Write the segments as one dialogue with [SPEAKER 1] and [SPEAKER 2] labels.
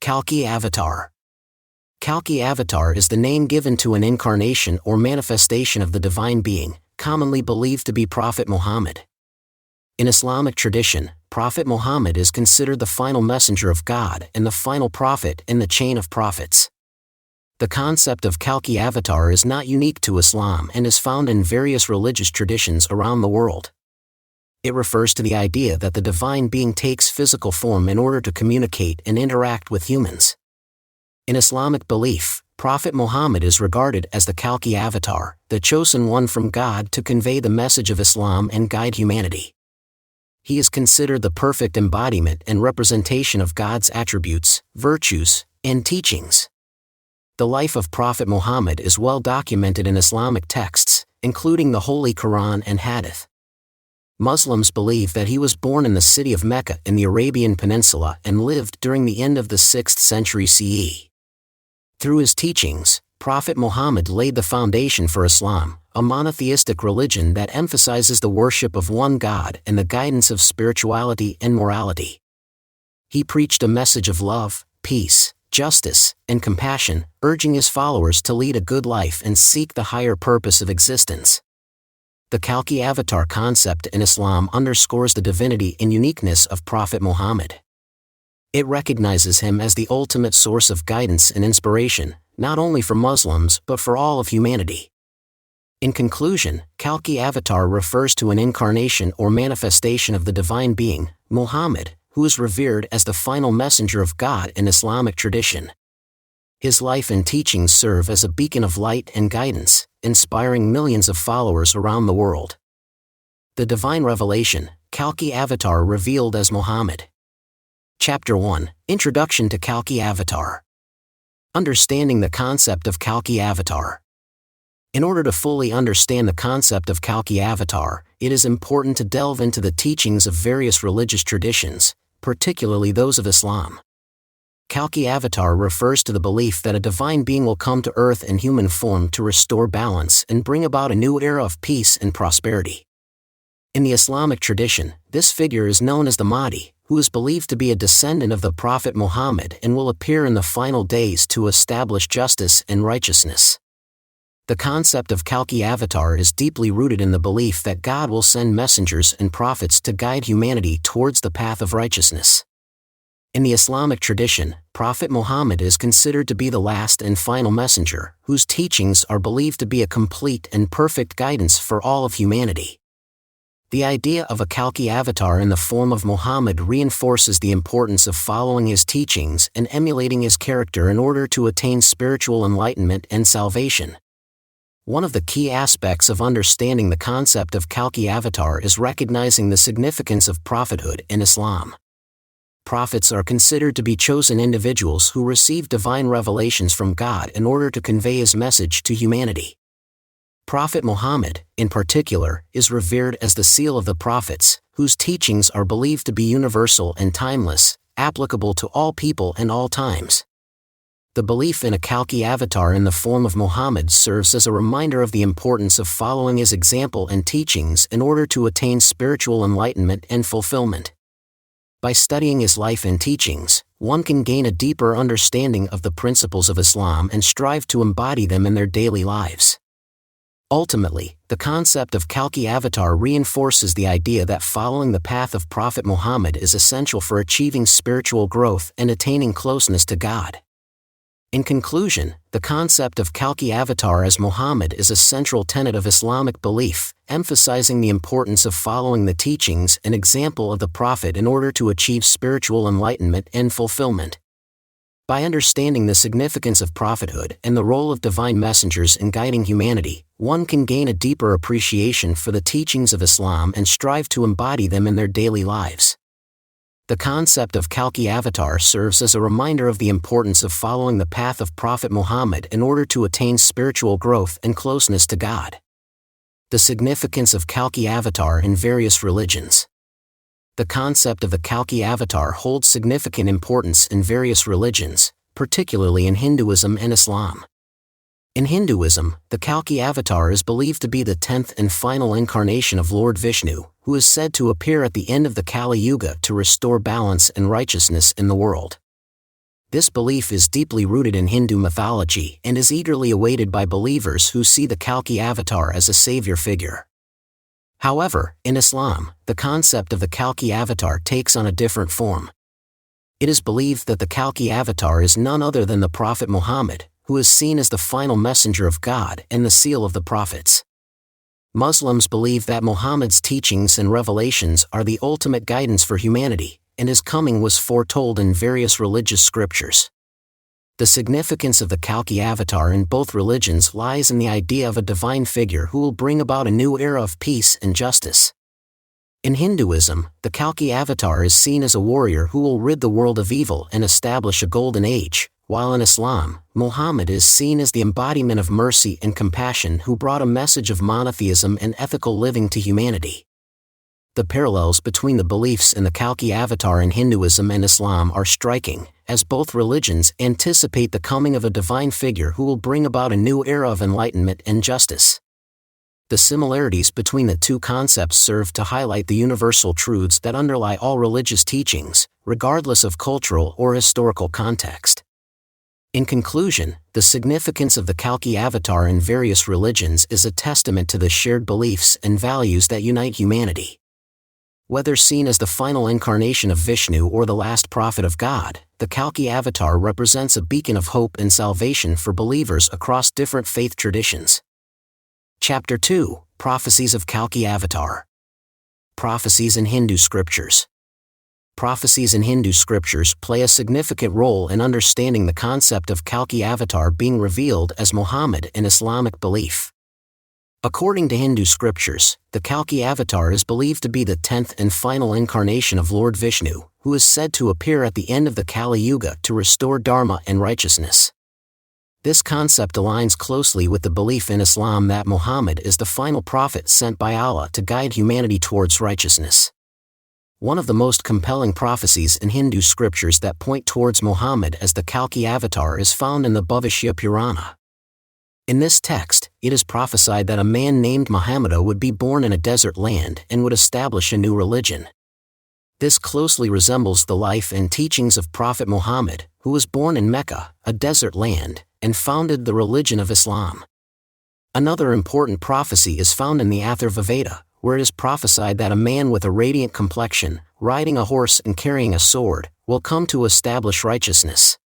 [SPEAKER 1] Khalki Avatar. Khalki Avatar is the name given to an incarnation or manifestation of the divine being, commonly believed to be Prophet Muhammad. In Islamic tradition, Prophet Muhammad is considered the final messenger of God and the final prophet in the chain of prophets. The concept of Khalki Avatar is not unique to Islam and is found in various religious traditions around the world. It refers to the idea that the divine being takes physical form in order to communicate and interact with humans. In Islamic belief, Prophet Muhammad is regarded as the Khalki Avatar, the chosen one from God to convey the message of Islam and guide humanity. He is considered the perfect embodiment and representation of God's attributes, virtues, and teachings. The life of Prophet Muhammad is well documented in Islamic texts, including the Holy Quran and Hadith. Muslims believe that he was born in the city of Mecca in the Arabian Peninsula and lived during the end of the 6th century CE. Through his teachings, Prophet Muhammad laid the foundation for Islam, a monotheistic religion that emphasizes the worship of one God and the guidance of spirituality and morality. He preached a message of love, peace, justice, and compassion, urging his followers to lead a good life and seek the higher purpose of existence. The Khalki Avatar concept in Islam underscores the divinity and uniqueness of Prophet Muhammad. It recognizes him as the ultimate source of guidance and inspiration, not only for Muslims but for all of humanity. In conclusion, Khalki Avatar refers to an incarnation or manifestation of the divine being, Muhammad, who is revered as the final messenger of God in Islamic tradition. His life and teachings serve as a beacon of light and guidance, inspiring millions of followers around the world. The Divine Revelation, Khalki Avatar revealed as Muhammad. Chapter 1, Introduction to Khalki Avatar. Understanding the concept of Khalki Avatar. In order to fully understand the concept of Khalki Avatar, it is important to delve into the teachings of various religious traditions, particularly those of Islam. Khalki Avatar refers to the belief that a divine being will come to earth in human form to restore balance and bring about a new era of peace and prosperity. In the Islamic tradition, this figure is known as the Mahdi, who is believed to be a descendant of the Prophet Muhammad and will appear in the final days to establish justice and righteousness. The concept of Khalki Avatar is deeply rooted in the belief that God will send messengers and prophets to guide humanity towards the path of righteousness. In the Islamic tradition, Prophet Muhammad is considered to be the last and final messenger, whose teachings are believed to be a complete and perfect guidance for all of humanity. The idea of a Khalki Avatar in the form of Muhammad reinforces the importance of following his teachings and emulating his character in order to attain spiritual enlightenment and salvation. One of the key aspects of understanding the concept of Khalki Avatar is recognizing the significance of prophethood in Islam. Prophets are considered to be chosen individuals who receive divine revelations from God in order to convey his message to humanity. Prophet Muhammad, in particular, is revered as the seal of the prophets, whose teachings are believed to be universal and timeless, applicable to all people and all times. The belief in a Khalki Avatar in the form of Muhammad serves as a reminder of the importance of following his example and teachings in order to attain spiritual enlightenment and fulfillment. By studying his life and teachings, one can gain a deeper understanding of the principles of Islam and strive to embody them in their daily lives. Ultimately, the concept of Khalki Avatar reinforces the idea that following the path of Prophet Muhammad is essential for achieving spiritual growth and attaining closeness to God. In conclusion, the concept of Khalki Avatar as Muhammad is a central tenet of Islamic belief, emphasizing the importance of following the teachings and example of the Prophet in order to achieve spiritual enlightenment and fulfillment. By understanding the significance of prophethood and the role of divine messengers in guiding humanity, one can gain a deeper appreciation for the teachings of Islam and strive to embody them in their daily lives. The concept of Khalki Avatar serves as a reminder of the importance of following the path of Prophet Muhammad in order to attain spiritual growth and closeness to God. The significance of Khalki Avatar in various religions. The concept of the Khalki Avatar holds significant importance in various religions, particularly in Hinduism and Islam. In Hinduism, the Khalki Avatar is believed to be the 10th and final incarnation of Lord Vishnu, who is said to appear at the end of the Kali Yuga to restore balance and righteousness in the world. This belief is deeply rooted in Hindu mythology and is eagerly awaited by believers who see the Khalki avatar as a savior figure. However, in Islam, the concept of the Khalki avatar takes on a different form. It is believed that the Khalki avatar is none other than the Prophet Muhammad, who is seen as the final messenger of God and the seal of the prophets. Muslims believe that Muhammad's teachings and revelations are the ultimate guidance for humanity, and his coming was foretold in various religious scriptures. The significance of the Khalki avatar in both religions lies in the idea of a divine figure who will bring about a new era of peace and justice. In Hinduism, the Khalki avatar is seen as a warrior who will rid the world of evil and establish a golden age, while in Islam, Muhammad is seen as the embodiment of mercy and compassion who brought a message of monotheism and ethical living to humanity. The parallels between the beliefs in the Khalki avatar in Hinduism and Islam are striking, as both religions anticipate the coming of a divine figure who will bring about a new era of enlightenment and justice. The similarities between the two concepts serve to highlight the universal truths that underlie all religious teachings, regardless of cultural or historical context. In conclusion, the significance of the Khalki avatar in various religions is a testament to the shared beliefs and values that unite humanity. Whether seen as the final incarnation of Vishnu or the last prophet of God, the Khalki avatar represents a beacon of hope and salvation for believers across different faith traditions. Chapter 2: Prophecies of Khalki Avatar. Prophecies in Hindu Scriptures. Prophecies in Hindu scriptures play a significant role in understanding the concept of Khalki avatar being revealed as Muhammad in Islamic belief. According to Hindu scriptures, the Khalki avatar is believed to be the 10th and final incarnation of Lord Vishnu, who is said to appear at the end of the Kali Yuga to restore dharma and righteousness. This concept aligns closely with the belief in Islam that Muhammad is the final prophet sent by Allah to guide humanity towards righteousness. One of the most compelling prophecies in Hindu scriptures that point towards Muhammad as the Khalki avatar is found in the Bhavishya Purana. In this text, it is prophesied that a man named Muhammad would be born in a desert land and would establish a new religion. This closely resembles the life and teachings of Prophet Muhammad, who was born in Mecca, a desert land, and founded the religion of Islam. Another important prophecy is found in the Atharva Veda, where it is prophesied that a man with a radiant complexion, riding a horse and carrying a sword, will come to establish righteousness.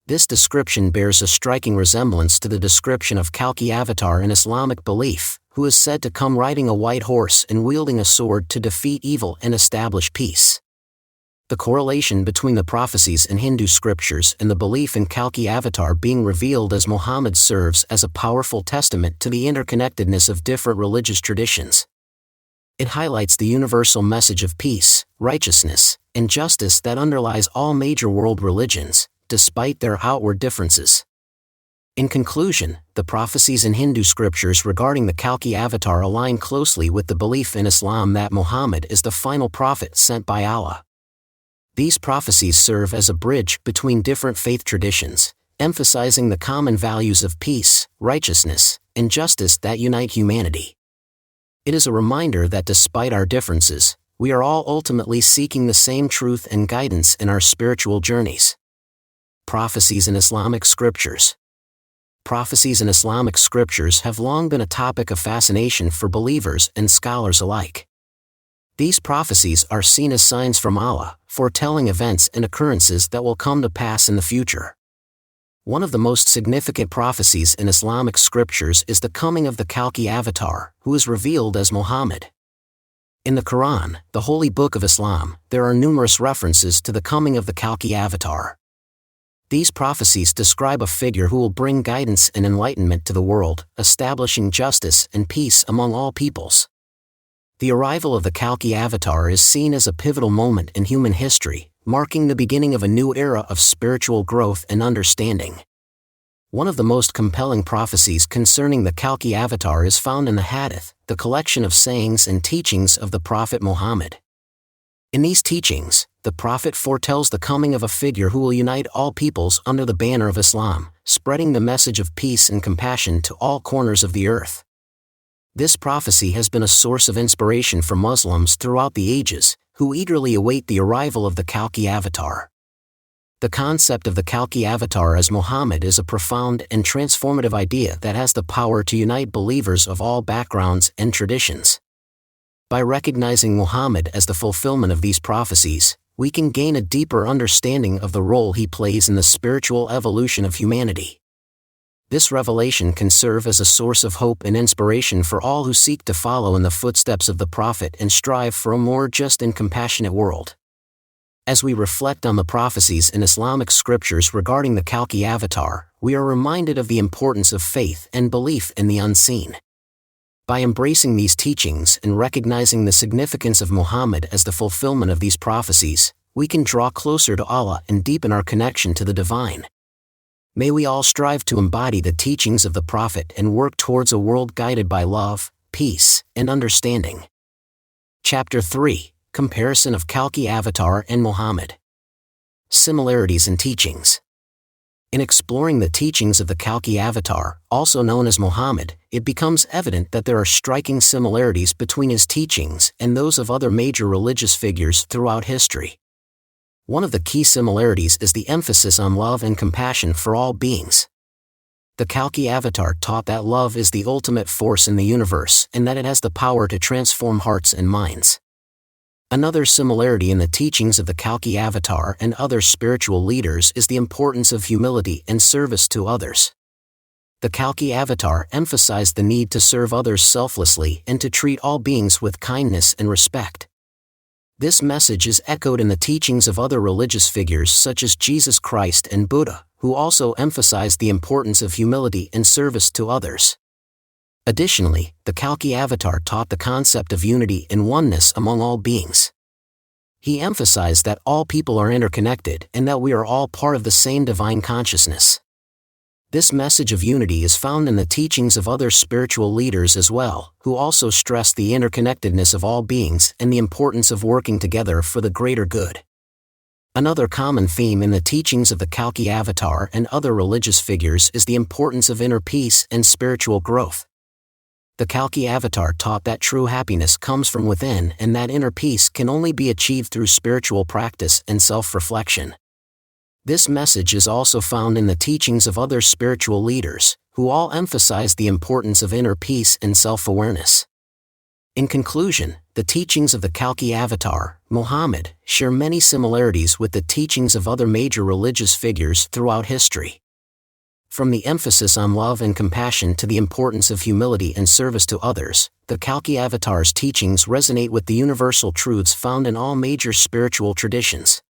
[SPEAKER 1] This description bears a striking resemblance to the description of Khalki avatar in Islamic belief, who is said to come riding a white horse and wielding a sword to defeat evil and establish peace. The correlation between the prophecies in Hindu scriptures and the belief in Khalki avatar being revealed as Muhammad serves as a powerful testament to the interconnectedness of different religious traditions. It highlights the universal message of peace, righteousness, and justice that underlies all major world religions, despite their outward differences. In conclusion, the prophecies in Hindu scriptures regarding the Khalki avatar align closely with the belief in Islam that Muhammad is the final prophet sent by Allah. These prophecies serve as a bridge between different faith traditions, emphasizing the common values of peace, righteousness, and justice that unite humanity. It is a reminder that despite our differences, we are all ultimately seeking the same truth and guidance in our spiritual journeys. Prophecies in Islamic Scriptures. Prophecies in Islamic scriptures have long been a topic of fascination for believers and scholars alike. These prophecies are seen as signs from Allah, foretelling events and occurrences that will come to pass in the future. One of the most significant prophecies in Islamic scriptures is the coming of the Khalki avatar, who is revealed as Muhammad. In the Quran, the holy book of Islam, there are numerous references to the coming of the Khalki avatar. These prophecies describe a figure who will bring guidance and enlightenment to the world, establishing justice and peace among all peoples. The arrival of the Khalki avatar is seen as a pivotal moment in human history, marking the beginning of a new era of spiritual growth and understanding. One of the most compelling prophecies concerning the Khalki avatar is found in the Hadith, the collection of sayings and teachings of the Prophet Muhammad. In these teachings, the Prophet foretells the coming of a figure who will unite all peoples under the banner of Islam, spreading the message of peace and compassion to all corners of the earth. This prophecy has been a source of inspiration for Muslims throughout the ages, who eagerly await the arrival of the Khalki avatar. The concept of the Khalki avatar as Muhammad is a profound and transformative idea that has the power to unite believers of all backgrounds and traditions. By recognizing Muhammad as the fulfillment of these prophecies, we can gain a deeper understanding of the role he plays in the spiritual evolution of humanity. This revelation can serve as a source of hope and inspiration for all who seek to follow in the footsteps of the Prophet and strive for a more just and compassionate world. As we reflect on the prophecies in Islamic scriptures regarding the Khalki avatar, we are reminded of the importance of faith and belief in the unseen. By embracing these teachings and recognizing the significance of Muhammad as the fulfillment of these prophecies, we can draw closer to Allah and deepen our connection to the divine. May we all strive to embody the teachings of the Prophet and work towards a world guided by love, peace, and understanding. Chapter 3: Comparison of Khalki Avatar and Muhammad. Similarities in teachings. In exploring the teachings of the Khalki avatar, also known as Muhammad, it becomes evident that there are striking similarities between his teachings and those of other major religious figures throughout history. One of the key similarities is the emphasis on love and compassion for all beings. The Khalki avatar taught that love is the ultimate force in the universe and that it has the power to transform hearts and minds. Another similarity in the teachings of the Khalki avatar and other spiritual leaders is the importance of humility and service to others. The Khalki avatar emphasized the need to serve others selflessly and to treat all beings with kindness and respect. This message is echoed in the teachings of other religious figures such as Jesus Christ and Buddha, who also emphasized the importance of humility and service to others. Additionally, the Khalki avatar taught the concept of unity and oneness among all beings. He emphasized that all people are interconnected and that we are all part of the same divine consciousness. This message of unity is found in the teachings of other spiritual leaders as well, who also stress the interconnectedness of all beings and the importance of working together for the greater good. Another common theme in the teachings of the Khalki avatar and other religious figures is the importance of inner peace and spiritual growth. The Khalki avatar taught that true happiness comes from within and that inner peace can only be achieved through spiritual practice and self-reflection. This message is also found in the teachings of other spiritual leaders, who all emphasize the importance of inner peace and self-awareness. In conclusion, the teachings of the Khalki avatar, Muhammad, share many similarities with the teachings of other major religious figures throughout history. From the emphasis on love and compassion to the importance of humility and service to others, the Khalki avatar's teachings resonate with the universal truths found in all major spiritual traditions.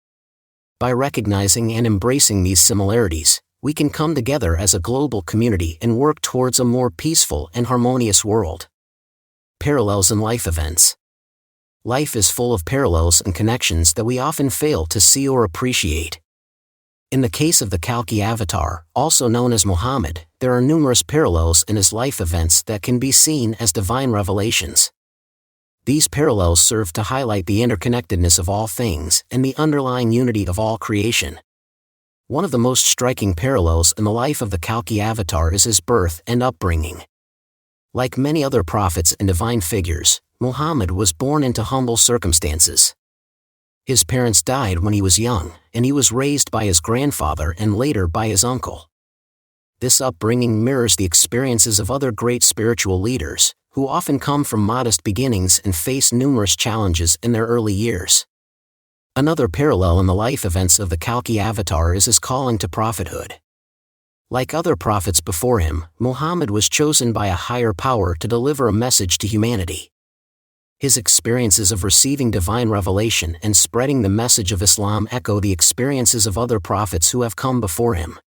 [SPEAKER 1] By recognizing and embracing these similarities, we can come together as a global community and work towards a more peaceful and harmonious world. Parallels in life events. Life is full of parallels and connections that we often fail to see or appreciate. In the case of the Khalki avatar, also known as Muhammad, there are numerous parallels in his life events that can be seen as divine revelations. These parallels serve to highlight the interconnectedness of all things and the underlying unity of all creation. One of the most striking parallels in the life of the Khalki avatar is his birth and upbringing. Like many other prophets and divine figures, Muhammad was born into humble circumstances. His parents died when he was young, and he was raised by his grandfather and later by his uncle. This upbringing mirrors the experiences of other great spiritual leaders, who often come from modest beginnings and face numerous challenges in their early years. Another parallel in the life events of the Khalki avatar is his calling to prophethood. Like other prophets before him, Muhammad was chosen by a higher power to deliver a message to humanity. His experiences of receiving divine revelation and spreading the message of Islam echo the experiences of other prophets who have come before him.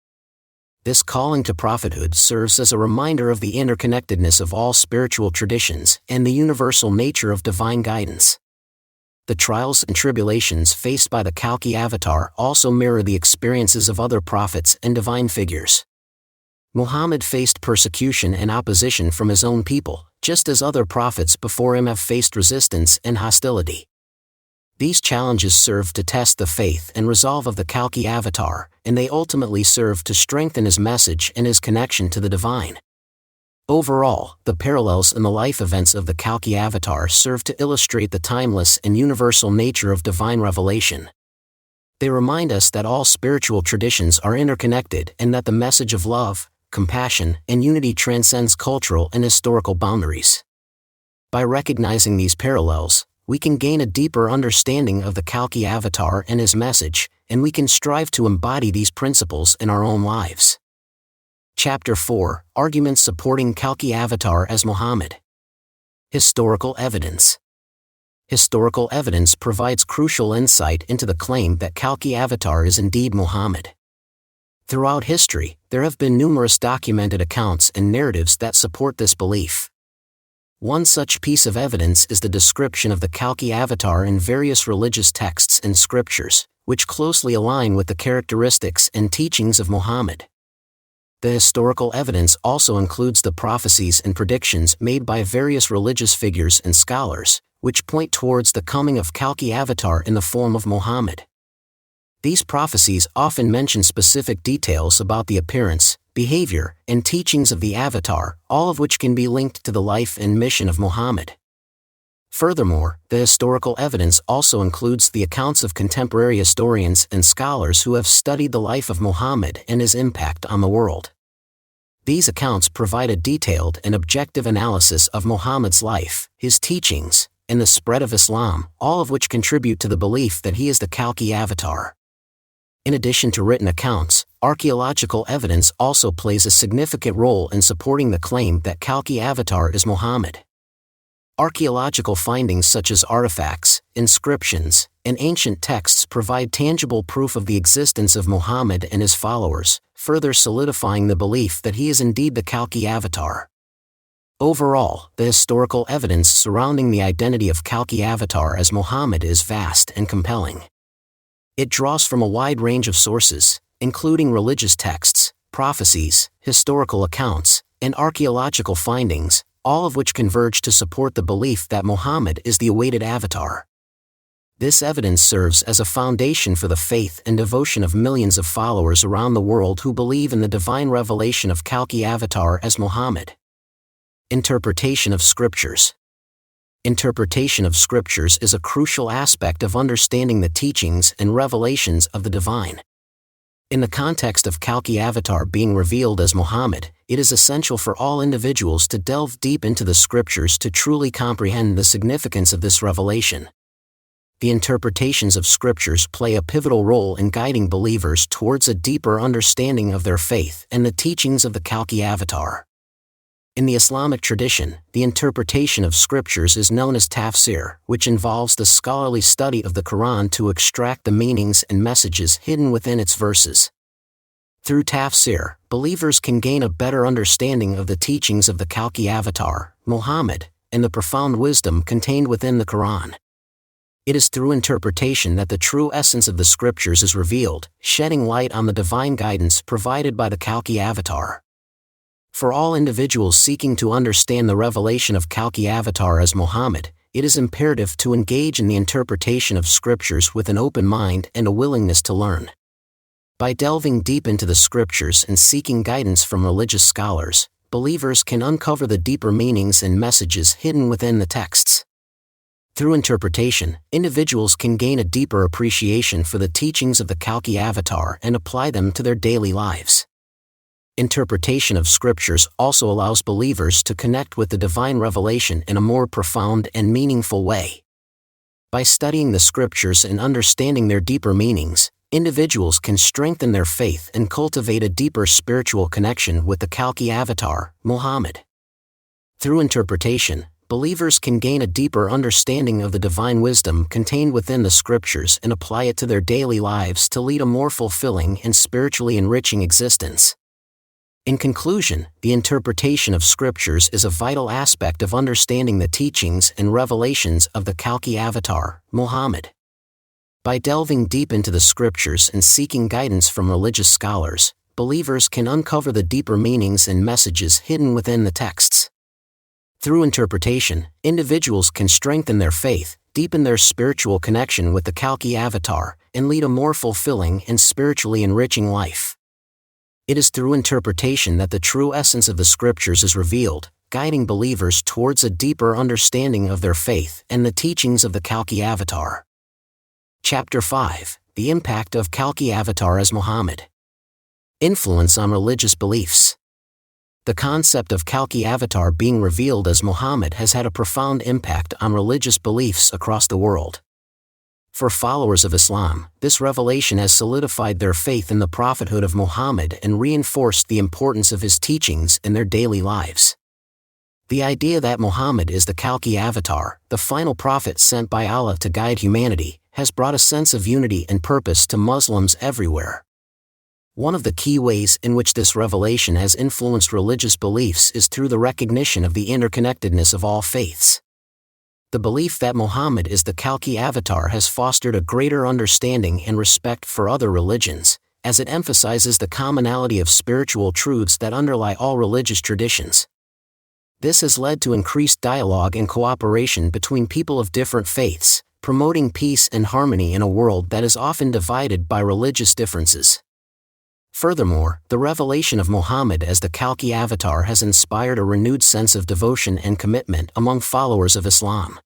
[SPEAKER 1] This calling to prophethood serves as a reminder of the interconnectedness of all spiritual traditions and the universal nature of divine guidance. The trials and tribulations faced by the Khalki avatar also mirror the experiences of other prophets and divine figures. Muhammad faced persecution and opposition from his own people, just as other prophets before him have faced resistance and hostility. These challenges serve to test the faith and resolve of the Khalki avatar, and they ultimately serve to strengthen his message and his connection to the divine. Overall, the parallels in the life events of the Khalki avatar serve to illustrate the timeless and universal nature of divine revelation. They remind us that all spiritual traditions are interconnected and that the message of love, compassion, and unity transcends cultural and historical boundaries. By recognizing these parallels, we can gain a deeper understanding of the Khalki avatar and his message, and we can strive to embody these principles in our own lives. Chapter 4: Arguments supporting Khalki avatar as Muhammad. Historical evidence. Historical evidence provides crucial insight into the claim that Khalki avatar is indeed Muhammad. Throughout history, there have been numerous documented accounts and narratives that support this belief. One such piece of evidence is the description of the Khalki avatar in various religious texts and scriptures, which closely align with the characteristics and teachings of Muhammad. The historical evidence also includes the prophecies and predictions made by various religious figures and scholars, which point towards the coming of Khalki avatar in the form of Muhammad. These prophecies often mention specific details about the appearance, behavior, and teachings of the avatar, all of which can be linked to the life and mission of Muhammad. Furthermore, the historical evidence also includes the accounts of contemporary historians and scholars who have studied the life of Muhammad and his impact on the world. These accounts provide a detailed and objective analysis of Muhammad's life, his teachings, and the spread of Islam, all of which contribute to the belief that he is the Khalki avatar. In addition to written accounts, archaeological evidence also plays a significant role in supporting the claim that Khalki avatar is Muhammad. Archaeological findings such as artifacts, inscriptions, and ancient texts provide tangible proof of the existence of Muhammad and his followers, further solidifying the belief that he is indeed the Khalki avatar. Overall, the historical evidence surrounding the identity of Khalki avatar as Muhammad is vast and compelling. It draws from a wide range of sources, including religious texts, prophecies, historical accounts, and archaeological findings, all of which converge to support the belief that Muhammad is the awaited avatar. This evidence serves as a foundation for the faith and devotion of millions of followers around the world who believe in the divine revelation of Khalki avatar as Muhammad. Interpretation of Scriptures. Interpretation of Scriptures is a crucial aspect of understanding the teachings and revelations of the divine. In the context of Khalki avatar being revealed as Muhammad, it is essential for all individuals to delve deep into the Scriptures to truly comprehend the significance of this revelation. The interpretations of Scriptures play a pivotal role in guiding believers towards a deeper understanding of their faith and the teachings of the Khalki avatar. In the Islamic tradition, the interpretation of Scriptures is known as tafsir, which involves the scholarly study of the Quran to extract the meanings and messages hidden within its verses. Through tafsir, believers can gain a better understanding of the teachings of the Khalki avatar, Muhammad, and the profound wisdom contained within the Quran. It is through interpretation that the true essence of the Scriptures is revealed, shedding light on the divine guidance provided by the Khalki avatar. For all individuals seeking to understand the revelation of Khalki avatar as Muhammad, it is imperative to engage in the interpretation of Scriptures with an open mind and a willingness to learn. By delving deep into the Scriptures and seeking guidance from religious scholars, believers can uncover the deeper meanings and messages hidden within the texts. Through interpretation, individuals can gain a deeper appreciation for the teachings of the Khalki avatar and apply them to their daily lives. Interpretation of Scriptures also allows believers to connect with the divine revelation in a more profound and meaningful way. By studying the Scriptures and understanding their deeper meanings, individuals can strengthen their faith and cultivate a deeper spiritual connection with the Khalki avatar, Muhammad. Through interpretation, believers can gain a deeper understanding of the divine wisdom contained within the Scriptures and apply it to their daily lives to lead a more fulfilling and spiritually enriching existence. In conclusion, the interpretation of Scriptures is a vital aspect of understanding the teachings and revelations of the Khalki avatar, Muhammad. By delving deep into the Scriptures and seeking guidance from religious scholars, believers can uncover the deeper meanings and messages hidden within the texts. Through interpretation, individuals can strengthen their faith, deepen their spiritual connection with the Khalki avatar, and lead a more fulfilling and spiritually enriching life. It is through interpretation that the true essence of the Scriptures is revealed, guiding believers towards a deeper understanding of their faith and the teachings of the Khalki avatar. Chapter 5: The impact of Khalki avatar as Muhammad. Influence on religious beliefs. The concept of Khalki avatar being revealed as Muhammad has had a profound impact on religious beliefs across the world. For followers of Islam, this revelation has solidified their faith in the prophethood of Muhammad and reinforced the importance of his teachings in their daily lives. The idea that Muhammad is the Khalki avatar, the final prophet sent by Allah to guide humanity, has brought a sense of unity and purpose to Muslims everywhere. One of the key ways in which this revelation has influenced religious beliefs is through the recognition of the interconnectedness of all faiths. The belief that Muhammad is the Khalki avatar has fostered a greater understanding and respect for other religions, as it emphasizes the commonality of spiritual truths that underlie all religious traditions. This has led to increased dialogue and cooperation between people of different faiths, promoting peace and harmony in a world that is often divided by religious differences. Furthermore, the revelation of Muhammad as the Khalki avatar has inspired a renewed sense of devotion and commitment among followers of Islam.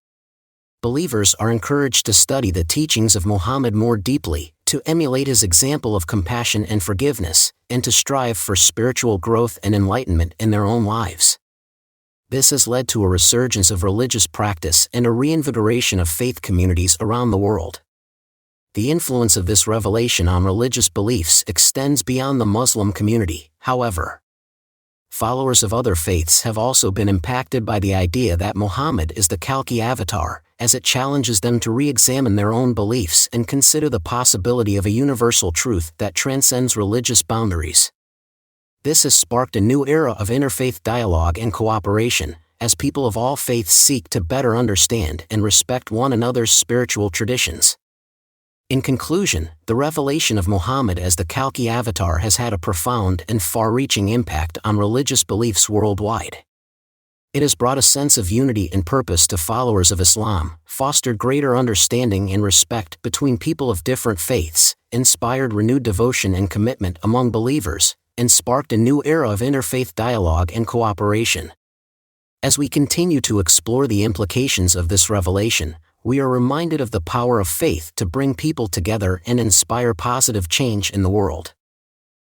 [SPEAKER 1] Believers are encouraged to study the teachings of Muhammad more deeply, to emulate his example of compassion and forgiveness, and to strive for spiritual growth and enlightenment in their own lives. This has led to a resurgence of religious practice and a reinvigoration of faith communities around the world. The influence of this revelation on religious beliefs extends beyond the Muslim community, however. Followers of other faiths have also been impacted by the idea that Muhammad is the Khalki avatar, as it challenges them to re-examine their own beliefs and consider the possibility of a universal truth that transcends religious boundaries. This has sparked a new era of interfaith dialogue and cooperation, as people of all faiths seek to better understand and respect one another's spiritual traditions. In conclusion, the revelation of Muhammad as the Khalki avatar has had a profound and far-reaching impact on religious beliefs worldwide. It has brought a sense of unity and purpose to followers of Islam, fostered greater understanding and respect between people of different faiths, inspired renewed devotion and commitment among believers, and sparked a new era of interfaith dialogue and cooperation. As we continue to explore the implications of this revelation, we are reminded of the power of faith to bring people together and inspire positive change in the world.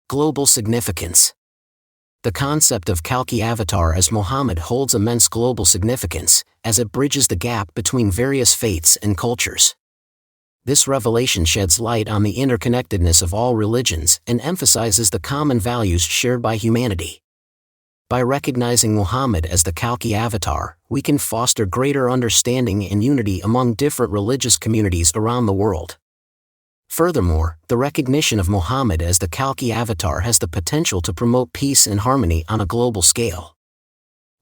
[SPEAKER 1] Global significance. The concept of Khalki avatar as Muhammad holds immense global significance, as it bridges the gap between various faiths and cultures. This revelation sheds light on the interconnectedness of all religions and emphasizes the common values shared by humanity. By recognizing Muhammad as the Khalki avatar, we can foster greater understanding and unity among different religious communities around the world. Furthermore, the recognition of Muhammad as the Khalki avatar has the potential to promote peace and harmony on a global scale.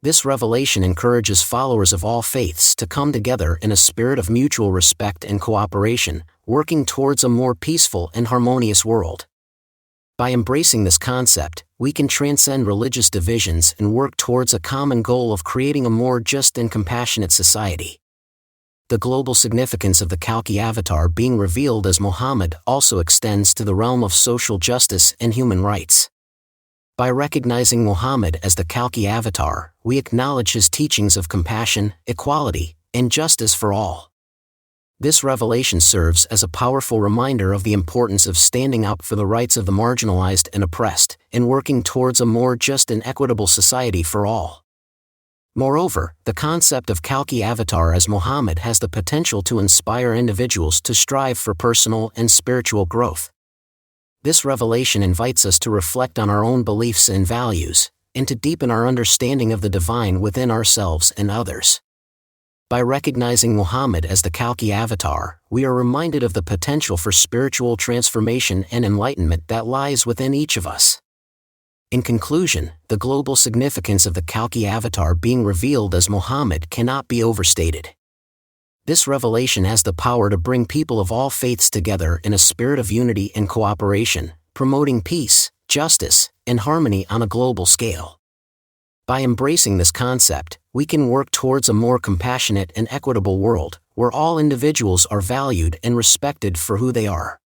[SPEAKER 1] This revelation encourages followers of all faiths to come together in a spirit of mutual respect and cooperation, working towards a more peaceful and harmonious world. By embracing this concept, we can transcend religious divisions and work towards a common goal of creating a more just and compassionate society. The global significance of the Khalki avatar being revealed as Muhammad also extends to the realm of social justice and human rights. By recognizing Muhammad as the Khalki avatar, we acknowledge his teachings of compassion, equality, and justice for all. This revelation serves as a powerful reminder of the importance of standing up for the rights of the marginalized and oppressed, and working towards a more just and equitable society for all. Moreover, the concept of Khalki avatar as Muhammad has the potential to inspire individuals to strive for personal and spiritual growth. This revelation invites us to reflect on our own beliefs and values, and to deepen our understanding of the divine within ourselves and others. By recognizing Muhammad as the Khalki avatar, we are reminded of the potential for spiritual transformation and enlightenment that lies within each of us. In conclusion, the global significance of the Khalki avatar being revealed as Muhammad cannot be overstated. This revelation has the power to bring people of all faiths together in a spirit of unity and cooperation, promoting peace, justice, and harmony on a global scale. By embracing this concept, we can work towards a more compassionate and equitable world, where all individuals are valued and respected for who they are.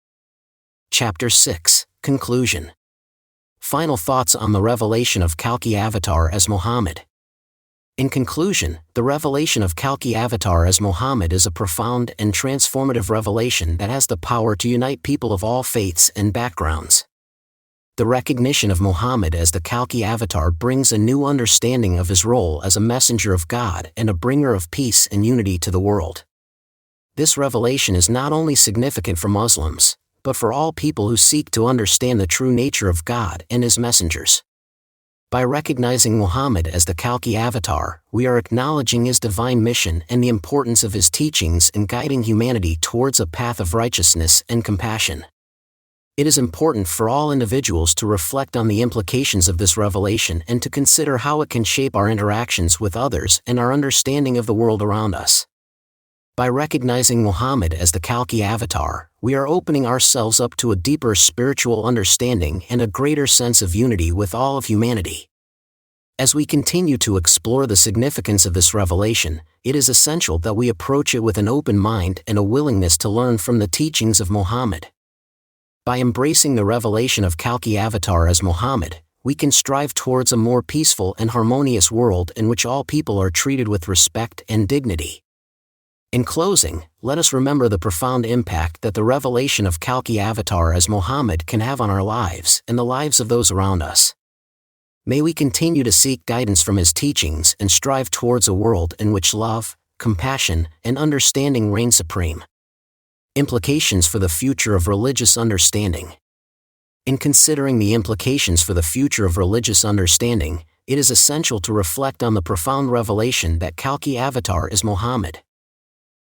[SPEAKER 1] Chapter 6, Conclusion. Final thoughts on the revelation of Khalki avatar as Muhammad. In conclusion, the revelation of Khalki Avatar as Muhammad is a profound and transformative revelation that has the power to unite people of all faiths and backgrounds. The recognition of Muhammad as the Khalki Avatar brings a new understanding of his role as a messenger of God and a bringer of peace and unity to the world. This revelation is not only significant for Muslims, but for all people who seek to understand the true nature of God and his messengers. By recognizing Muhammad as the Khalki Avatar, we are acknowledging his divine mission and the importance of his teachings in guiding humanity towards a path of righteousness and compassion. It is important for all individuals to reflect on the implications of this revelation and to consider how it can shape our interactions with others and our understanding of the world around us. By recognizing Muhammad as the Khalki Avatar, we are opening ourselves up to a deeper spiritual understanding and a greater sense of unity with all of humanity. As we continue to explore the significance of this revelation, it is essential that we approach it with an open mind and a willingness to learn from the teachings of Muhammad. By embracing the revelation of Khalki Avatar as Muhammad, we can strive towards a more peaceful and harmonious world in which all people are treated with respect and dignity. In closing, let us remember the profound impact that the revelation of Khalki Avatar as Muhammad can have on our lives and the lives of those around us. May we continue to seek guidance from his teachings and strive towards a world in which love, compassion, and understanding reign supreme. Implications for the future of religious understanding. In considering the implications for the future of religious understanding, it is essential to reflect on the profound revelation that Khalki Avatar is Muhammad.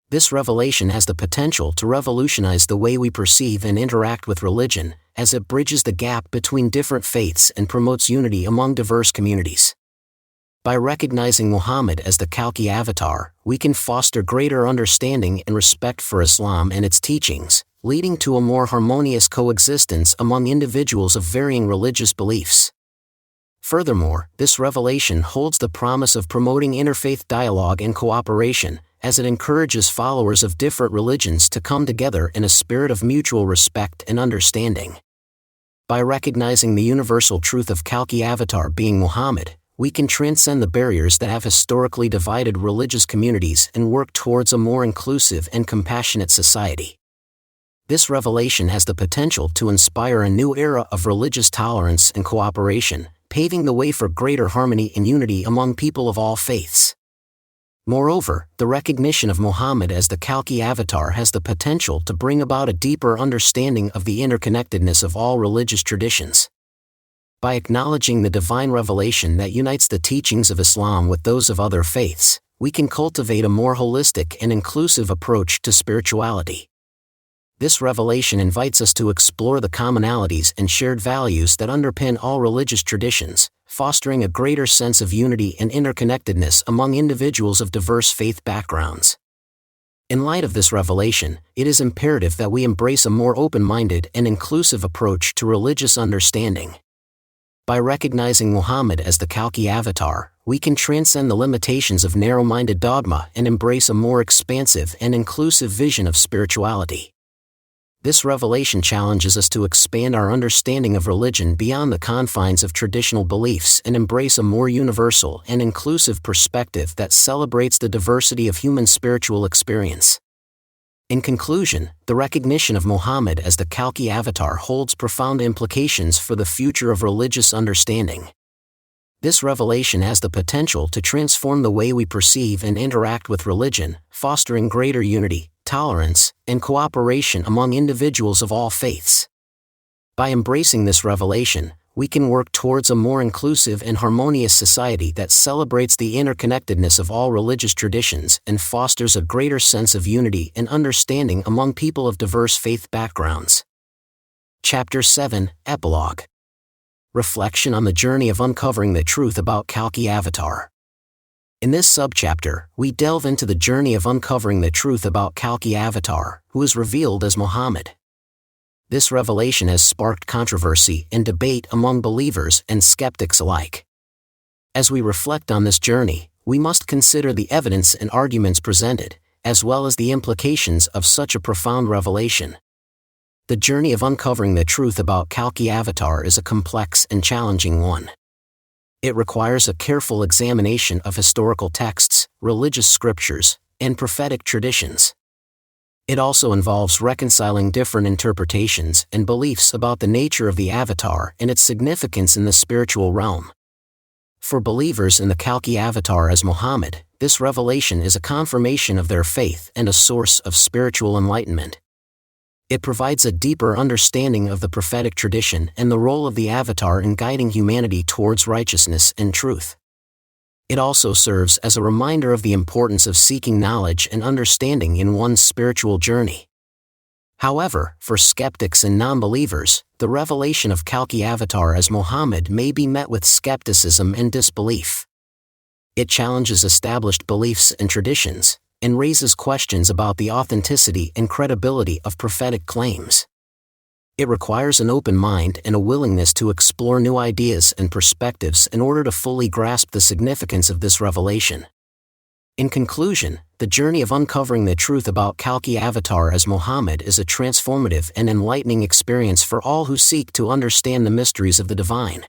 [SPEAKER 1] This revelation has the potential to revolutionize the way we perceive and interact with religion, as it bridges the gap between different faiths and promotes unity among diverse communities. By recognizing Muhammad as the Khalki Avatar, we can foster greater understanding and respect for Islam and its teachings, leading to a more harmonious coexistence among individuals of varying religious beliefs. Furthermore, this revelation holds the promise of promoting interfaith dialogue and cooperation, as it encourages followers of different religions to come together in a spirit of mutual respect and understanding. By recognizing the universal truth of Khalki Avatar being Muhammad, we can transcend the barriers that have historically divided religious communities and work towards a more inclusive and compassionate society. This revelation has the potential to inspire a new era of religious tolerance and cooperation, paving the way for greater harmony and unity among people of all faiths. Moreover, the recognition of Muhammad as the Khalki Avatar has the potential to bring about a deeper understanding of the interconnectedness of all religious traditions. By acknowledging the divine revelation that unites the teachings of Islam with those of other faiths, we can cultivate a more holistic and inclusive approach to spirituality. This revelation invites us to explore the commonalities and shared values that underpin all religious traditions, fostering a greater sense of unity and interconnectedness among individuals of diverse faith backgrounds. In light of this revelation, it is imperative that we embrace a more open-minded and inclusive approach to religious understanding. By recognizing Muhammad as the Khalki Avatar, we can transcend the limitations of narrow-minded dogma and embrace a more expansive and inclusive vision of spirituality. This revelation challenges us to expand our understanding of religion beyond the confines of traditional beliefs and embrace a more universal and inclusive perspective that celebrates the diversity of human spiritual experience. In conclusion, the recognition of Muhammad as the Khalki Avatar holds profound implications for the future of religious understanding. This revelation has the potential to transform the way we perceive and interact with religion, fostering greater unity, tolerance, and cooperation among individuals of all faiths. By embracing this revelation, we can work towards a more inclusive and harmonious society that celebrates the interconnectedness of all religious traditions and fosters a greater sense of unity and understanding among people of diverse faith backgrounds. Chapter 7, Epilogue. Reflection on the journey of uncovering the truth about Khalki Avatar. In this subchapter, we delve into the journey of uncovering the truth about Khalki Avatar, who is revealed as Muhammad. This revelation has sparked controversy and debate among believers and skeptics alike. As we reflect on this journey, we must consider the evidence and arguments presented, as well as the implications of such a profound revelation. The journey of uncovering the truth about Khalki Avatar is a complex and challenging one. It requires a careful examination of historical texts, religious scriptures, and prophetic traditions. It also involves reconciling different interpretations and beliefs about the nature of the avatar and its significance in the spiritual realm. For believers in the Khalki avatar as Muhammad, this revelation is a confirmation of their faith and a source of spiritual enlightenment. It provides a deeper understanding of the prophetic tradition and the role of the avatar in guiding humanity towards righteousness and truth. It also serves as a reminder of the importance of seeking knowledge and understanding in one's spiritual journey. However, for skeptics and non-believers, the revelation of Khalki avatar as Muhammad may be met with skepticism and disbelief. It challenges established beliefs and traditions, and raises questions about the authenticity and credibility of prophetic claims. It requires an open mind and a willingness to explore new ideas and perspectives in order to fully grasp the significance of this revelation. In conclusion, the journey of uncovering the truth about Khalki avatar as Muhammad is a transformative and enlightening experience for all who seek to understand the mysteries of the divine.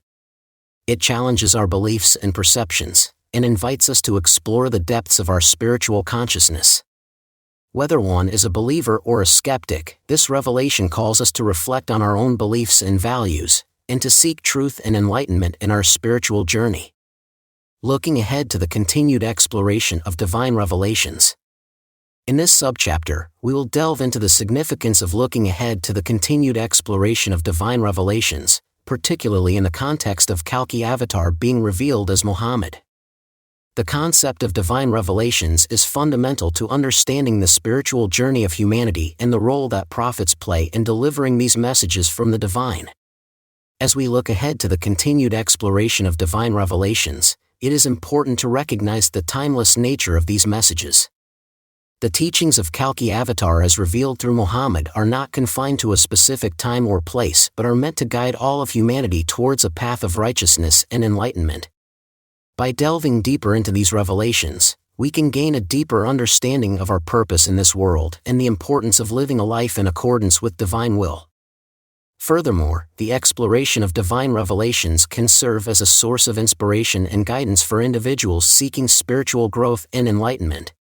[SPEAKER 1] It challenges our beliefs and perceptions, and invites us to explore the depths of our spiritual consciousness. Whether one is a believer or a skeptic, this revelation calls us to reflect on our own beliefs and values, and to seek truth and enlightenment in our spiritual journey. Looking ahead to the continued exploration of divine revelations. In this subchapter, we will delve into the significance of looking ahead to the continued exploration of divine revelations, particularly in the context of Khalki avatar being revealed as Muhammad. The concept of divine revelations is fundamental to understanding the spiritual journey of humanity and the role that prophets play in delivering these messages from the divine. As we look ahead to the continued exploration of divine revelations, it is important to recognize the timeless nature of these messages. The teachings of Khalki avatar as revealed through Muhammad are not confined to a specific time or place but are meant to guide all of humanity towards a path of righteousness and enlightenment. By delving deeper into these revelations, we can gain a deeper understanding of our purpose in this world and the importance of living a life in accordance with divine will. Furthermore, the exploration of divine revelations can serve as a source of inspiration and guidance for individuals seeking spiritual growth and enlightenment.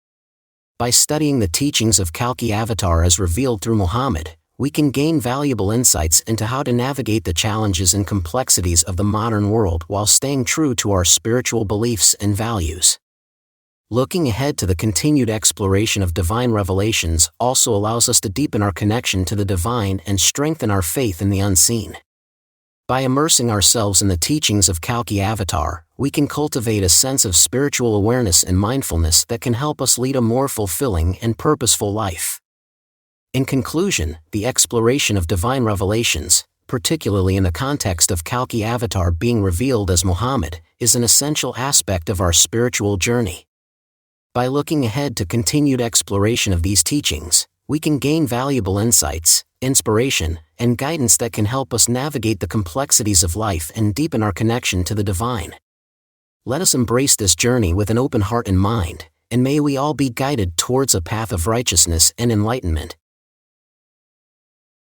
[SPEAKER 1] By studying the teachings of Khalki avatar as revealed through Muhammad, we can gain valuable insights into how to navigate the challenges and complexities of the modern world while staying true to our spiritual beliefs and values. Looking ahead to the continued exploration of divine revelations also allows us to deepen our connection to the divine and strengthen our faith in the unseen. By immersing ourselves in the teachings of Khalki avatar, we can cultivate a sense of spiritual awareness and mindfulness that can help us lead a more fulfilling and purposeful life. In conclusion, the exploration of divine revelations, particularly in the context of Khalki avatar being revealed as Muhammad, is an essential aspect of our spiritual journey. By looking ahead to continued exploration of these teachings, we can gain valuable insights, inspiration, and guidance that can help us navigate the complexities of life and deepen our connection to the divine. Let us embrace this journey with an open heart and mind, and may we all be guided towards a path of righteousness and enlightenment.